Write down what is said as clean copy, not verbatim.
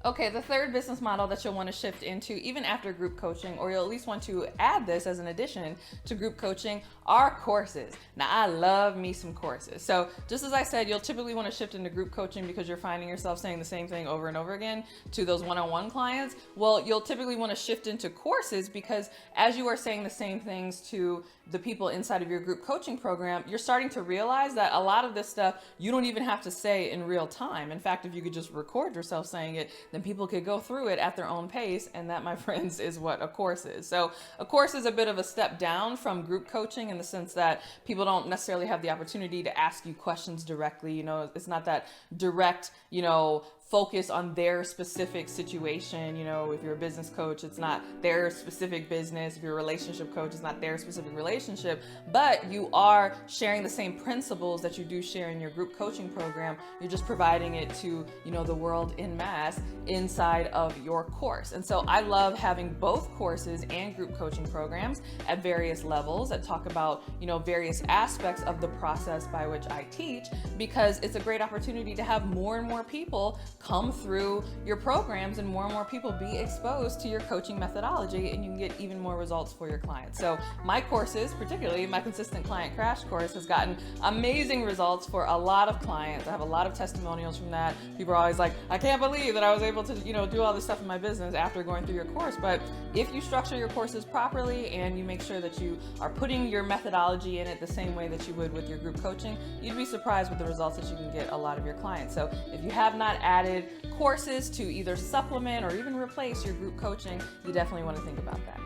Okay, the third business model that you'll want to shift into, even after group coaching, or you'll at least want to add this as an addition to group coaching, are courses. Now, I love me some courses. So just as I said, you'll typically want to shift into group coaching because you're finding yourself saying the same thing over and over again to those one-on-one clients. Well, you'll typically want to shift into courses because as you are saying the same things to the people inside of your group coaching program, you're starting to realize that a lot of this stuff you don't even have to say in real time. In fact, if you could just record yourself saying it, then people could go through it at their own pace. And that, my friends, is what a course is. So a course is a bit of a step down from group coaching in the sense that people don't necessarily have the opportunity to ask you questions directly. You know, it's not that direct, focus on their specific situation. If you're a business coach, it's not their specific business. If you're a relationship coach, it's not their specific relationship, but you are sharing the same principles that you do share in your group coaching program. You're just providing it to, the world en masse inside of your course. And so I love having both courses and group coaching programs at various levels that talk about, various aspects of the process by which I teach, because it's a great opportunity to have more and more people come through your programs and more people be exposed to your coaching methodology, and you can get even more results for your clients. So my courses, particularly my Consistent Client Crash course, has gotten amazing results for a lot of clients. I have a lot of testimonials from that. People are always like, I can't believe that I was able to, do all this stuff in my business after going through your course. But if you structure your courses properly and you make sure that you are putting your methodology in it the same way that you would with your group coaching, you'd be surprised with the results that you can get a lot of your clients. So if you have not added courses to either supplement or even replace your group coaching, you definitely want to think about that.